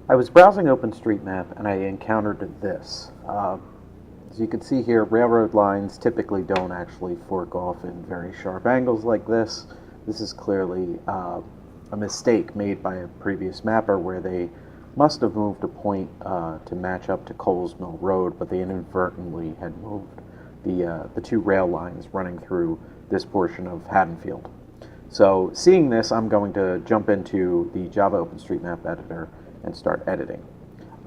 I was browsing OpenStreetMap and I encountered this. As you can see here, railroad lines typically don't actually fork off in very sharp angles like this. This is clearly a mistake made by a previous mapper where they must have moved a point to match up to Coles Mill Road, but they inadvertently had moved the two rail lines running through this portion of Haddonfield. So seeing this, I'm going to jump into the Java OpenStreetMap editor and start editing.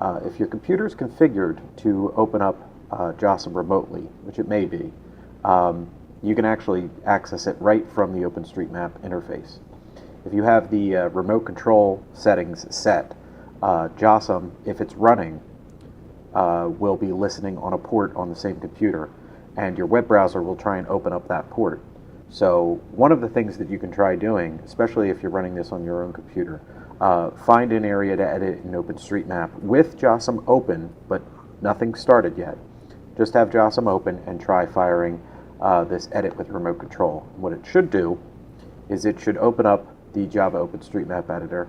If your computer is configured to open up JOSM remotely, which it may be, you can actually access it right from the OpenStreetMap interface. If you have the remote control settings set, JOSM, if it's running, will be listening on a port on the same computer, and your web browser will try and open up that port. So one of the things that you can try doing, especially if you're running this on your own computer, find an area to edit in OpenStreetMap with JOSM open, but nothing started yet. Just have JOSM open and try firing this edit with remote control. What it should do is it should open up the Java OpenStreetMap editor,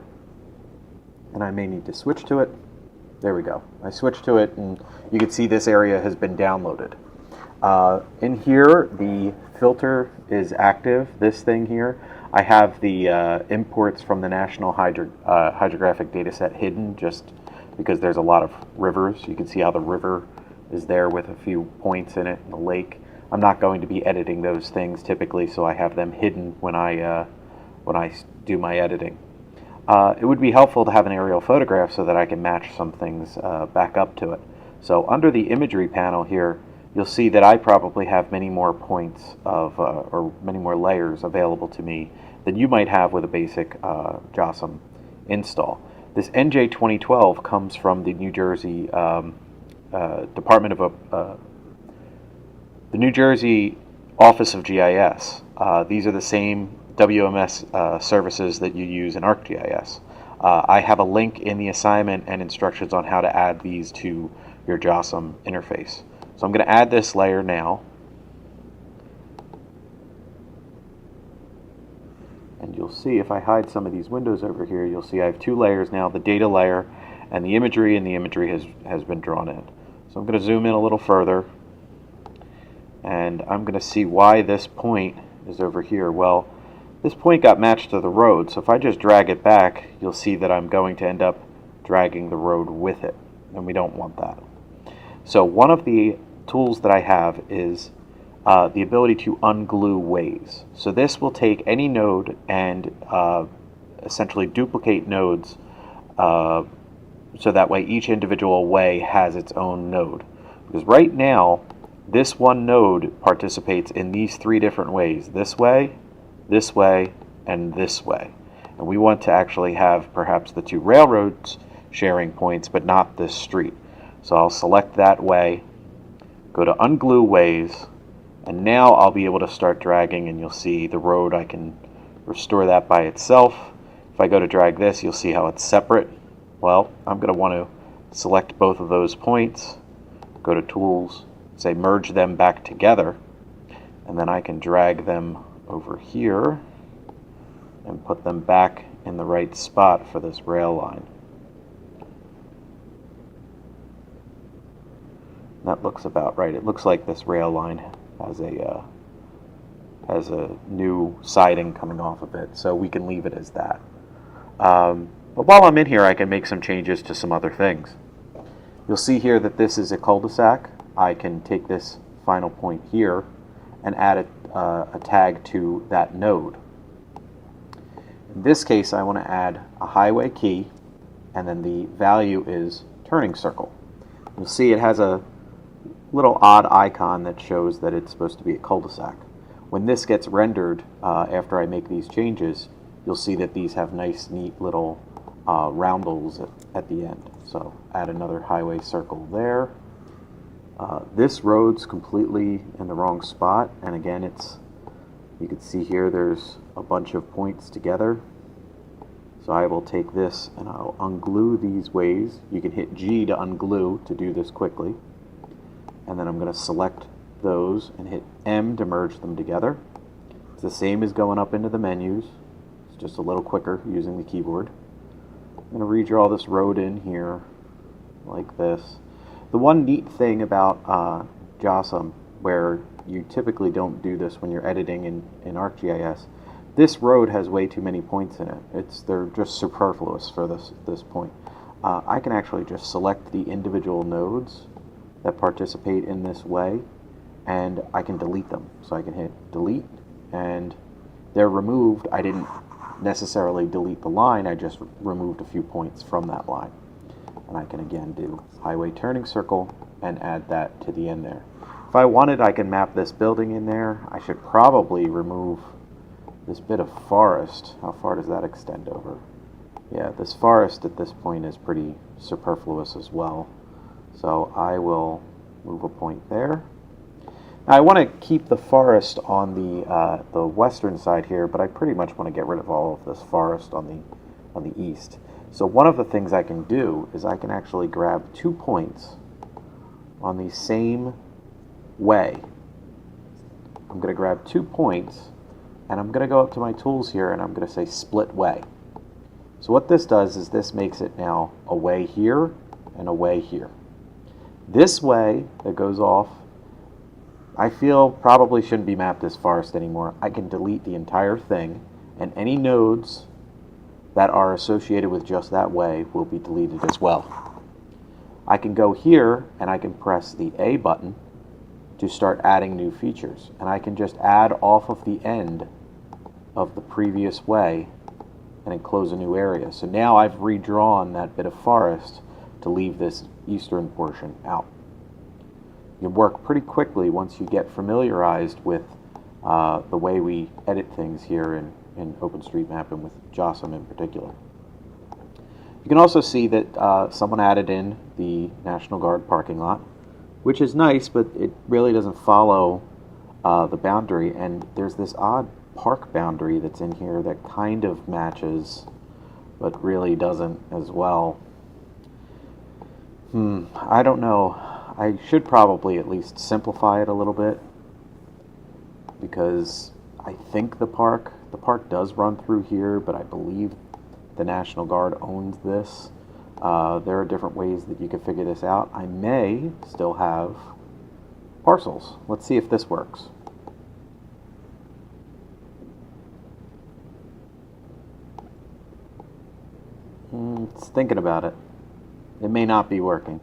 and I may need to switch to it. There we go. I switched to it, and you can see this area has been downloaded. In here, the filter is active, this thing here. I have the imports from the National Hydrographic Dataset hidden just because there's a lot of rivers. You can see how the river is there with a few points in it, and the lake. I'm not going to be editing those things typically, so I have them hidden when I do my editing. It would be helpful to have an aerial photograph so that I can match some things back up to it. So under the imagery panel here, you'll see that I probably have many more points of, or many more layers available to me than you might have with a basic JOSM install. This NJ 2012 comes from the New Jersey Department of the New Jersey Office of GIS. These are the same WMS services that you use in ArcGIS. I have a link in the assignment and instructions on how to add these to your JOSM interface. So I'm going to add this layer now. And you'll see if I hide some of these windows over here, you'll see I have two layers now, the data layer and the imagery has been drawn in. So I'm going to zoom in a little further, and I'm going to see why this point is over here. Well, this point got matched to the road, so if I just drag it back, you'll see that I'm going to end up dragging the road with it, and we don't want that. So one of the tools that I have is the ability to unglue ways. So this will take any node and essentially duplicate nodes so that way each individual way has its own node. Because right now, this one node participates in these three different ways: this way, and this way. And we want to actually have perhaps the two railroads sharing points, but not this street. So I'll select that way, go to unglue ways, and now I'll be able to start dragging, and you'll see the road. I can restore that by itself. If I go to drag this, you'll see how it's separate. Well, I'm going to want to select both of those points, go to Tools, say merge them back together, and then I can drag them over here and put them back in the right spot for this rail line. That looks about right. It looks like this rail line has a new siding coming off of it, so we can leave it as that. But while I'm in here, I can make some changes to some other things. You'll see here that this is a cul-de-sac. I can take this final point here and add a tag to that node. In this case, I want to add a highway key, and then the value is turning circle. You'll see it has a little odd icon that shows that it's supposed to be a cul-de-sac. When this gets rendered after I make these changes, you'll see that these have nice, neat little roundels at the end. So add another highway circle there. This road's completely in the wrong spot, and again, you can see here there's a bunch of points together. So I will take this and I'll unglue these ways. You can hit G to unglue to do this quickly. And then I'm going to select those and hit M to merge them together. It's the same as going up into the menus. It's just a little quicker using the keyboard. I'm going to redraw this road in here like this. The one neat thing about JOSM, where you typically don't do this when you're editing in ArcGIS, this road has way too many points in it. They're just superfluous for this point. I can actually just select the individual nodes that participate in this way, and I can delete them. So I can hit delete, and they're removed. I didn't necessarily delete the line, I just removed a few points from that line. And I can again do highway turning circle and add that to the end there. If I wanted, I can map this building in there. I should probably remove this bit of forest. How far does that extend over? Yeah, this forest at this point is pretty superfluous as well. So I will move a point there. Now I want to keep the forest on the western side here, but I pretty much want to get rid of all of this forest on the east. So one of the things I can do is I can actually grab 2 points on the same way. I'm going to grab 2 points, and I'm going to go up to my tools here, and I'm going to say split way. So what this does is this makes it now a way here and a way here. This way that goes off, I feel probably shouldn't be mapped as forest anymore. I can delete the entire thing, and any nodes that are associated with just that way will be deleted as well. I can go here and I can press the A button to start adding new features, and I can just add off of the end of the previous way and enclose a new area. So now I've redrawn that bit of forest to leave this eastern portion out. You can work pretty quickly once you get familiarized with the way we edit things here in OpenStreetMap and with JOSM in particular. You can also see that someone added in the National Guard parking lot, which is nice, but it really doesn't follow the boundary, and there's this odd park boundary that's in here that kind of matches, but really doesn't as well. I don't know. I should probably at least simplify it a little bit, because I think the park does run through here, but I believe the National Guard owns this. There are different ways that you can figure this out. I may still have parcels. Let's see if this works. It's thinking about it. It may not be working.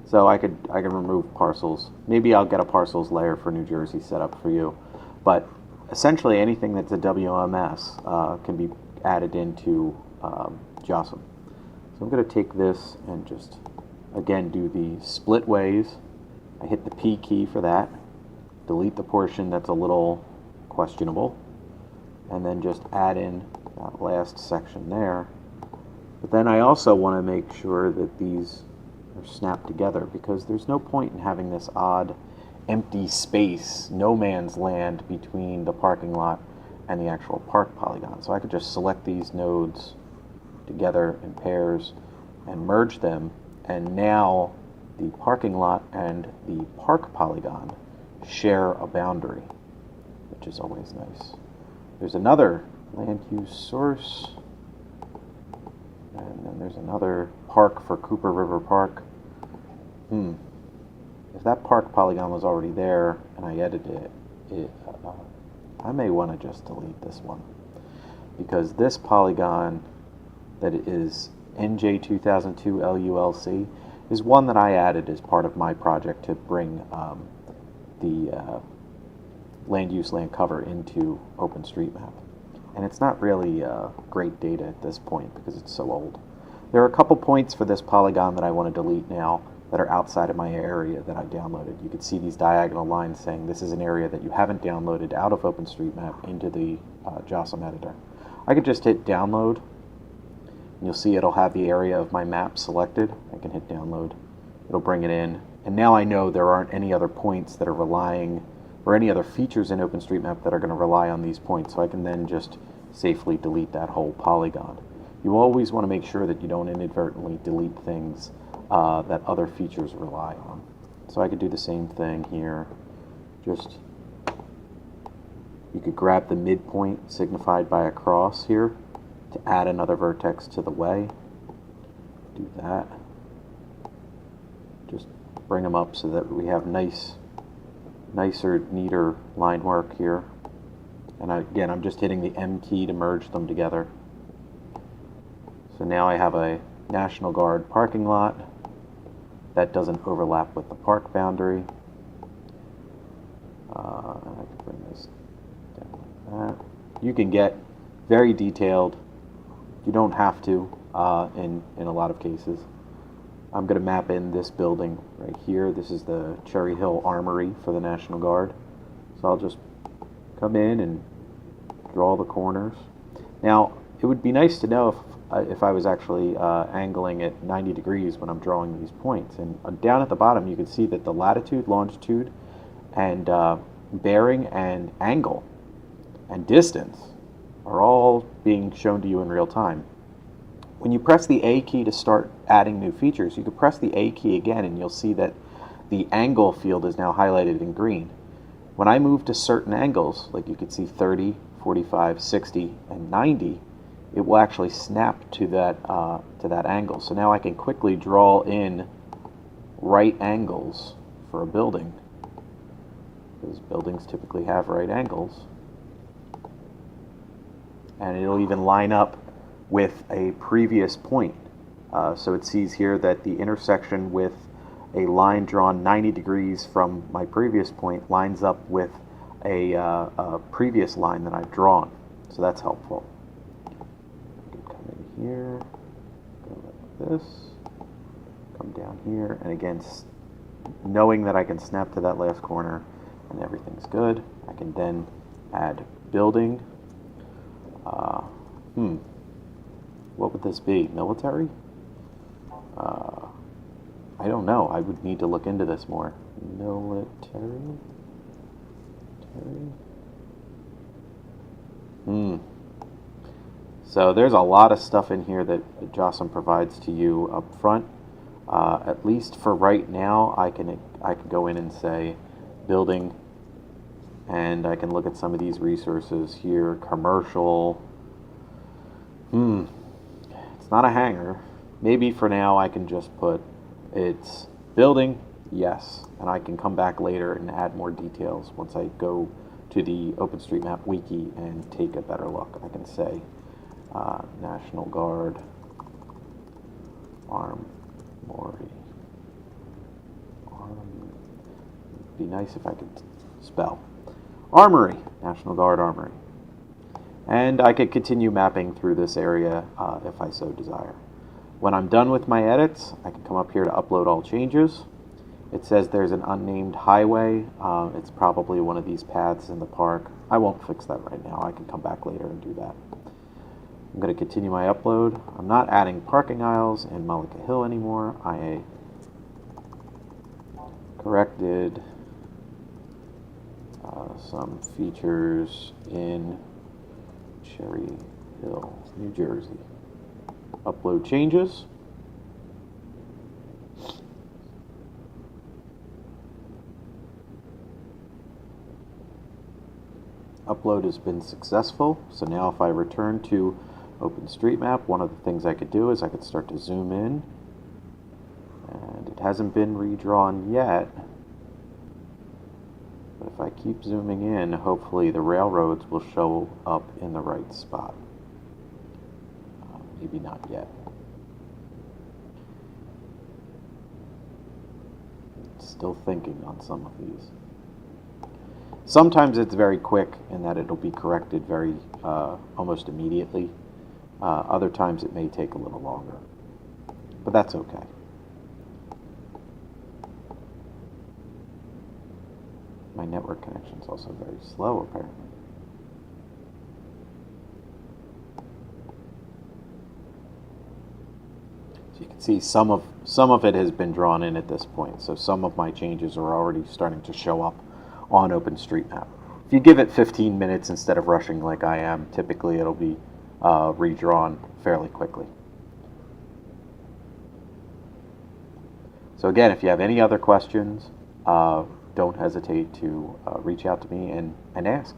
So I can remove parcels. Maybe I'll get a parcels layer for New Jersey set up for you. But essentially anything that's a WMS can be added into JOSM. So I'm going to take this and just, again, do the split ways. I hit the P key for that. Delete the portion that's a little questionable. And then just add in that last section there. But then I also want to make sure that these are snapped together, because there's no point in having this odd empty space, no man's land between the parking lot and the actual park polygon. So I could just select these nodes together in pairs and merge them, and now the parking lot and the park polygon share a boundary, which is always nice. There's another land use source, and then there's another park for Cooper River Park. If that park polygon was already there and I edited it, I may want to just delete this one, because this polygon that is NJ2002 LULC is one that I added as part of my project to bring the land use land cover into OpenStreetMap. And it's not really great data at this point because it's so old. There are a couple points for this polygon that I want to delete now that are outside of my area that I downloaded. You can see these diagonal lines saying this is an area that you haven't downloaded out of OpenStreetMap into the JOSM editor. I could just hit download, and you'll see it'll have the area of my map selected. I can hit download, it'll bring it in, and now I know there aren't any other points that are relying, or any other features in OpenStreetMap that are going to rely on these points, so I can then just safely delete that whole polygon. You always want to make sure that you don't inadvertently delete things that other features rely on. So I could do the same thing here. Just, you could grab the midpoint signified by a cross here to add another vertex to the way. Do that. Just bring them up so that we have nicer, neater line work here. And again, I'm just hitting the M key to merge them together. So now I have a National Guard parking lot that doesn't overlap with the park boundary. I can bring this down like that. You can get very detailed. You don't have to in a lot of cases. I'm going to map in this building right here. This is the Cherry Hill Armory for the National Guard. So I'll just come in and draw the corners. Now, it would be nice to know if I was actually angling at 90 degrees when I'm drawing these points. And down at the bottom, you can see that the latitude, longitude, and bearing and angle and distance are all being shown to you in real time. When you press the A key to start adding new features, you can press the A key again and you'll see that the angle field is now highlighted in green. When I move to certain angles, like you can see 30, 45, 60, and 90, it will actually snap to that angle. So now I can quickly draw in right angles for a building, because buildings typically have right angles. And it'll even line up with a previous point. So it sees here that the intersection with a line drawn 90 degrees from my previous point lines up with a previous line that I've drawn. So that's helpful. I can come in here, go like this, come down here, and again, knowing that I can snap to that last corner and everything's good, I can then add building. What would this be? Military? I don't know. I would need to look into this more. Military? So there's a lot of stuff in here that JOSM provides to you up front. At least for right now, I can go in and say building, and I can look at some of these resources here. Commercial. It's not a hangar. Maybe for now I can just put it's building, yes, and I can come back later and add more details once I go to the OpenStreetMap wiki and take a better look. I can say National Guard Armory. It'd be nice if I could spell Armory, National Guard Armory. And I could continue mapping through this area if I so desire. When I'm done with my edits, I can come up here to upload all changes. It says there's an unnamed highway. It's probably one of these paths in the park. I won't fix that right now. I can come back later and do that. I'm going to continue my upload. I'm not adding parking aisles in Mullica Hill anymore. I corrected some features in Cherry Hill, New Jersey. Upload changes. Upload has been successful. So now if I return to OpenStreetMap, one of the things I could do is I could start to zoom in. And it hasn't been redrawn yet. But if I keep zooming in, hopefully the railroads will show up in the right spot. Maybe not yet. Still thinking on some of these. Sometimes it's very quick in that it'll be corrected very almost immediately. Other times it may take a little longer, but that's okay. My network connection is also very slow, apparently. So you can see some of it has been drawn in at this point. So some of my changes are already starting to show up on OpenStreetMap. If you give it 15 minutes instead of rushing like I am, typically it'll be redrawn fairly quickly. So again, if you have any other questions, don't hesitate to reach out to me and ask.